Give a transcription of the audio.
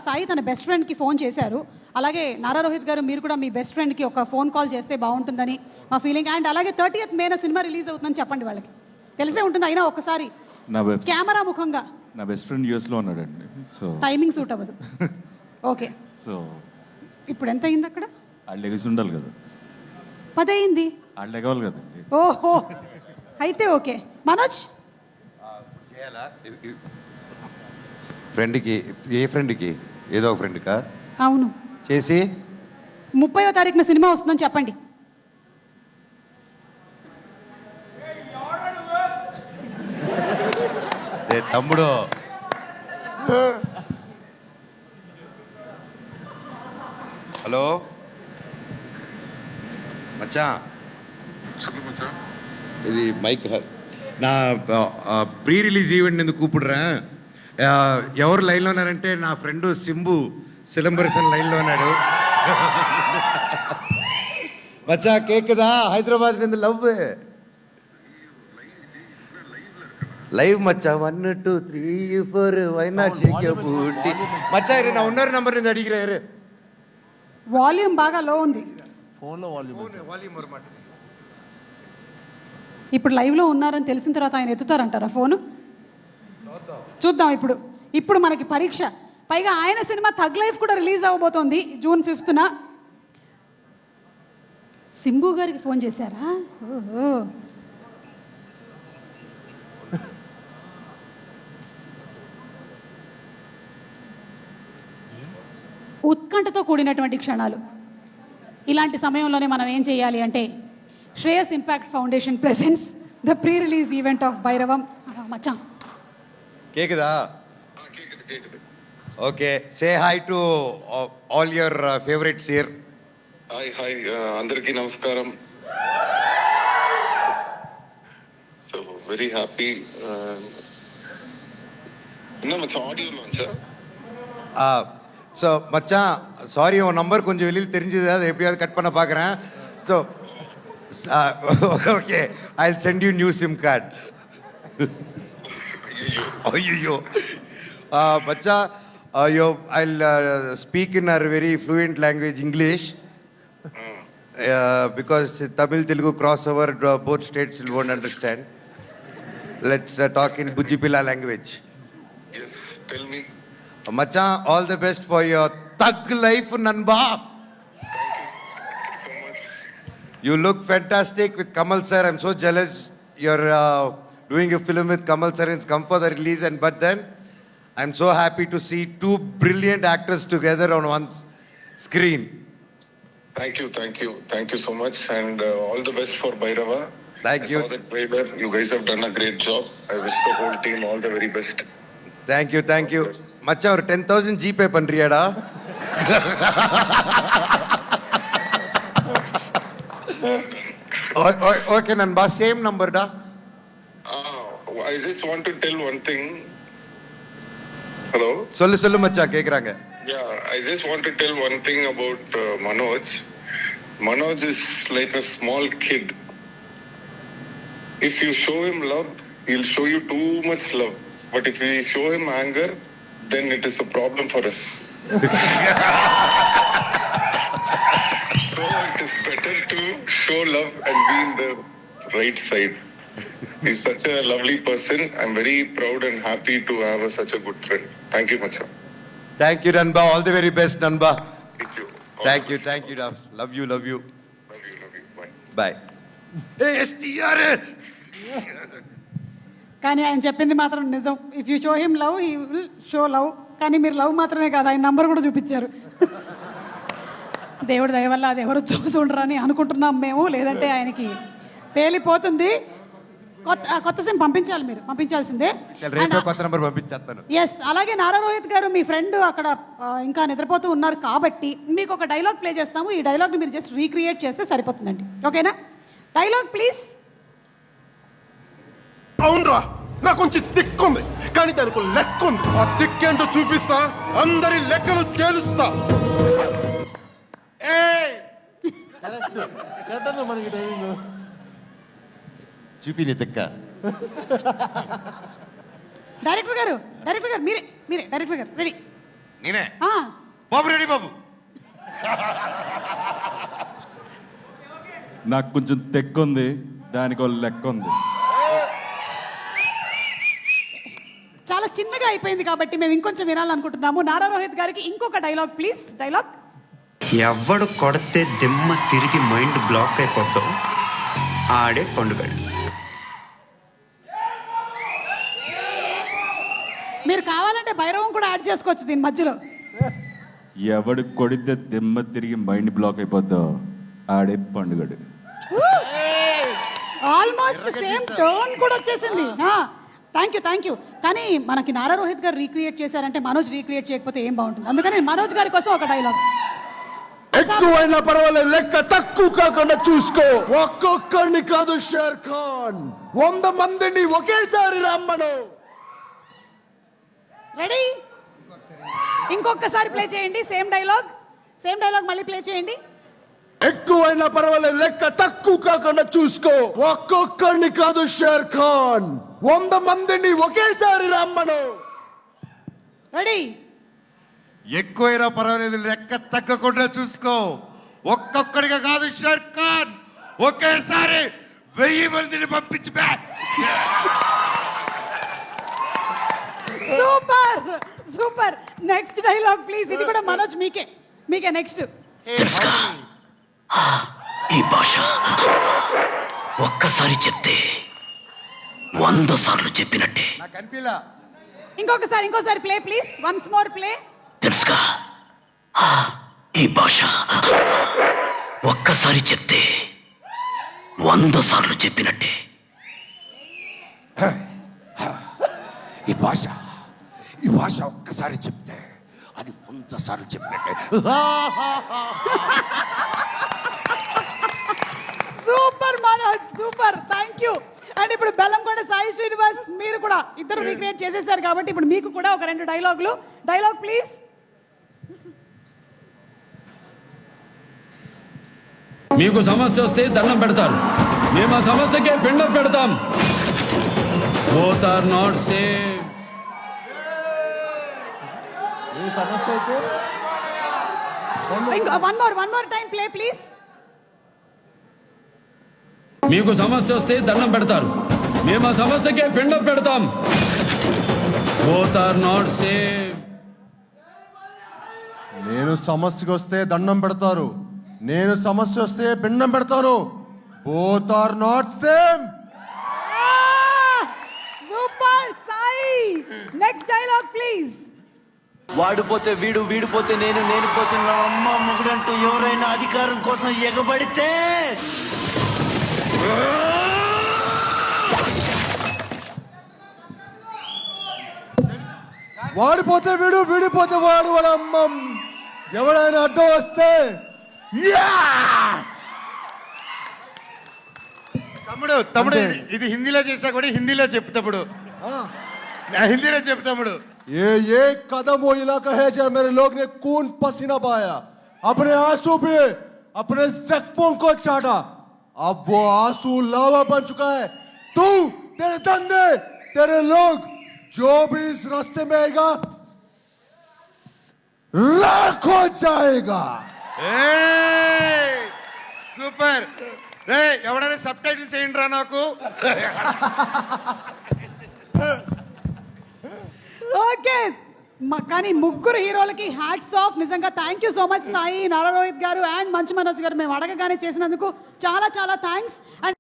సాయి తన బెస్ట్ ఫ్రెండ్కి ఫోన్ చేశారు. అలాగే నారా రోహిత్ గారు మీరు కూడా మీ బెస్ట్ ఫ్రెండ్కి ఒక ఫోన్ కాల్ చేస్తే బాగుంటుందని మా ఫీలింగ్. అండ్ అలాగే 30th May సినిమా రిలీజ్ అవుతుందని చెప్పండి వాళ్ళకి. తెలిసే ఉంటుంది అయినా ఒకసారి కెమెరా ముఖంగా. నా బెస్ట్ ఫ్రెండ్ యూఎస్లో ఉన్నాడండి, సో టైమింగ్ సూట్ అవ్వదు. ఓకే, సో ఇప్పుడు ఎంత అయింది అక్కడ? వాళ్ళు లెగిసి ఉండాలి కదా. 10 అయింది. వాళ్ళు లెగవాలి కదండి. ఓహో, అయితే ఓకే. మనోజ్ ఫ్రెండ్కి, ఏ ఫ్రెండ్కి? ఏదో ఒక ఫ్రెండ్కా? అవును, చేసి 30వ తారీఖున సినిమా వస్తుందని చెప్పండి. తమ్ముడు హలో మచ్చా, ఇది మైక్. నా ప్రీ రిలీజ్ ఈవెంట్ ఎందుకు కూப்பிடுறேன். ఎవరు లైన్లో ఉన్నారంటే నా ఫ్రెండ్ సింబు సిలంబరసన్ లైన్లో ఉన్నాడు. మచ్చా కేக்குదా? హైదరాబాద్ నింద లవ్ లైవ్ மச்சா 1 2 3 4 why not shake your booty மச்சா இரு நான் இன்னொரு நம்பர் இருந்து அடிக்கிறேன் இரு. వాల్యూమ్ బాగా లో ఉంది. ఫోన్లో వాల్యూమ్ వర మాట. ఇప్పుడు లైవ్లో ఉన్నారని తెలిసిన తర్వాత ఆయన ఎత్తుతారంటారా ఫోను? చూద్దాం. ఇప్పుడు మనకి పరీక్ష. పైగా ఆయన సినిమా థగ్ లైఫ్ కూడా రిలీజ్ అవ్వబోతోంది June 5th. సింబు గారికి ఫోన్ చేశారా? ఓహో, ఉత్కంఠతో కూడినటువంటి క్షణాలు. ఇలాంటి సమయంలోనే మనం ఏం చేయాలి అంటే Shreyas impact foundation presents the pre release event of Bhairavam. మచ్చా కేకుదా? Okay, say hi to all your favourites here. Hi అందరికీ నమస్కారం. So very happy. ஆடியோ லான்ச்சா? ஸோ மச்சான் சாரி, உன் நம்பர் கொஞ்சம் வெளியில் தெரிஞ்சது, அதை எப்படியாவது கட் பண்ண பார்க்குறேன். So okay, I will send you new SIM card. ஐயோ மச்சா, ஐயோ I will speak in our very fluent language English, because Tamil Telugu crossover, both states won't understand. Let's talk in Bujipila language. Yes, tell me. Macha, all the best for your thug life, Nanba. Thank you so much. You look fantastic with Kamal sir. I'm so jealous. You're doing a film with Kamal sir. It's come for the release, but then I'm so happy to see two brilliant actors together on one screen. Thank you so much, and all the best for Bhairava. Thank you. I saw the trailer. You guys have done a great job. I wish the whole team all the very best. Thank you. Macha, ஒரு 10,000 GPay பண்றியாடா? Okay, Nanba, same number da. I just want to tell one thing. Hello? சொல்லு மச்சா, கேக்குறாங்க. Yeah, I just want to tell one thing about Manoj. Manoj is like a small kid. If you show him love, he'll show you too much love. But if we show him anger, then it is a problem for us. So it is better to show love and be in the right side. He's such a lovely person. I'm very proud and happy to have such a good friend. Thank you, Macha. Thank you, Nanba. All the very best, Nanba. Thank you. Thank you, da. Love you. Love you. Bye. Bye. Hey, STR! కానీ ఆయన చెప్పింది మాత్రం నిజం. If you show him love he will show love. కానీ మీరు love మాత్రమే కాదు, ఆయన నంబర్ కూడా చూపించారు. దేవుడి దయ వల్ల అది ఎవరు చూసుండరని అనుకుంటున్నాం మేము, లేదంటే ఆయనకి పేలిపోతుంది. కొత్త సిమ్ పంపించాలి, మీరు పంపించాల్సిందే. కొత్త నంబర్ పంపించేస్తాను. ఎస్, అలాగే నారా రోహిత్ గారు మీ ఫ్రెండ్ అక్కడ ఇంకా నిద్రపోతూ ఉన్నారు కాబట్టి మీకు ఒక డైలాగ్ ప్లే చేస్తాము. ఈ డైలాగ్ని మీరు జస్ట్ రీక్రియేట్ చేస్తే సరిపోతుందండి. ఓకేనా? Dialogue please. అవునరా, నాకు కొంచెం దిక్కుంది, కానీ దానికి లెక్క ఉంది. ఆ దిక్కేంటో చూపిస్తా, అందరి లెక్కలు తేలుస్తా. మనకి టైమింగ్ చూపిని తిక్క. డైరెక్టర్ గారు మీరే డైరెక్టర్ గారు రెడీ. నేనే ఆ, బాబు రెడీ బాబు. నాకు కొంచెం తెక్కుంది, దానికి ఒక లెక్క ఉంది. చాలా చిన్నగా అయిపోయింది కాబట్టి మేము ఇంకొంచెం వినాలనుకుంటున్నాము. నారా రోహిత్ గారికి ఇంకొక డైలాగ్ ప్లీజ్. డైలాగ్. ఎవడు కొడితే దిమ్మ తిరిగి మైండ్ బ్లాక్ అయిపోతాం ఆడే పండుగ. మీరు కావాలంటే భైరవం కూడా యాడ్ చేసుకోవచ్చు దీని మధ్యలో. ఎవడు కొడితే దిమ్మ తిరిగి మైండ్ బ్లాక్ అయిపోద్దో ఆడే పండుగడు. ఆల్మోస్ట్ సేమ్ టోన్ కూడా వచ్చేసింది. Thank you. కానీ మనకి నారా రోహిత్ గారు రీక్రియేట్ చేశారంటే మనోజ్ రీక్రియేట్ చేయకపోతే ఏం బాగుంటుంది. అందుకని మనోజ్ గారి కోసం ఒక డైలాగ్. ఎక్కువైనా పర్వాలేదు, లెక్క తక్కువ కాకుండా చూసుకో. ఒక్కొక్కడిని కాదు షేర్ ఖాన్, 100 మందిని ఒకేసారి రమ్మను. రెడీ? ఇంకొకసారి ప్లే చేయండి. సేమ్ డైలాగ్ మళ్ళీ ప్లే చేయండి. ఎక్కువైనా పర్వాలేదు, లెక్క తక్కువ కాకుండా చూసుకో. ఒక్కొక్కడిని కాదు షేర్ ఖాన్, 100 మందిని ఒకేసారి రమ్మను. రెడీ? ఎక్కువైనా పర్వాలేదు, లెక్క తగ్గకుండా చూసుకో. ఒక్కొక్కడిగా కాదు షేర్ ఖాన్, ఒకేసారి 1000 మందిని పంపించి సూపర్. Next dialogue please. ఇది కూడా మనోజ్ మీకే నెక్స్ట్. ఈ భాష ఒక్కసారి చెప్తే 100 సార్లు చెప్పినట్టే. నాకు అనిపిలా. ఇంకోసారి play please. Once more play. తెలుసుగా, ఈ భాష ఒక్కసారి చెప్తే 100 సార్లు చెప్పినట్టే. ఈ భాష ఒక్కసారి చెప్తే అది 100 సార్లు చెప్పినట్టే. Super Manoj, super. Thank you. And ఇప్పుడు బెల్లంకొండ సాయి శ్రీనివాస్ మీరు కూడా ఇద్దరు రీక్రియేట్ చేసేసారు కాబట్టి ఇప్పుడు మీకు కూడా ఒక 2 డైలాగులు. Dialogue please. మీకు సమస్య వస్తే దండం పెడతారు, మేము ఆ సమస్యకే పిండం పెడతాం. Both are not same. ఏ సమస్య అయితే one more time play please. మీకు సమస్య వస్తే దండం పెడతారు, మేము ఆ సమస్యకే పిండం పెడతాం. Both are not same. నేను సమస్యకు వస్తే దండం పెడతారు, నేను సమస్య వస్తే పిండం పెడతాను. Both are not same. Super Sai. Next dialogue please. వాడిపోతే వీడు, వీడిపోతే నేను, నేను పోతే నా అమ్మ మొగుడంటూ ఎవరైనా అధికారం కోసం ఎగబడితే వాడిపోతే వీడు, వీడిపోతే వాడు, వాళ్ళ అమ్మం ఎవడైనా అడ్డం వస్తే తమ్ముడు ఇది హిందీలో చేసా కూడా హిందీలో చెప్పు తమ్ముడు. హిందీలో చెప్పు తమ్ముడు. ये कदम वो इलाका है जहाँ मेरे लोग ने खून पसीना बहाया, अपने आंसू पे अपने जख्मों को चाटा. अब वो आंसू लावा बन चुका है. तू, तेरे धंधे, तेरे लोग, जो भी इस रास्ते में आएगा राख हो जाएगा. సూపర్. రే ఎవడైనా సబ్ టైటిల్స్ ఏంటి రా నాకు. ఓకే. కానీ ముగ్గురు హీరోలకి హ్యాట్స్ ఆఫ్. నిజంగా thank you so much Sai, Nara Rohit గారు అండ్ మంచు మనోజ్ గారు. మేము అడగగానే చేసినందుకు చాలా థ్యాంక్స్. అండ్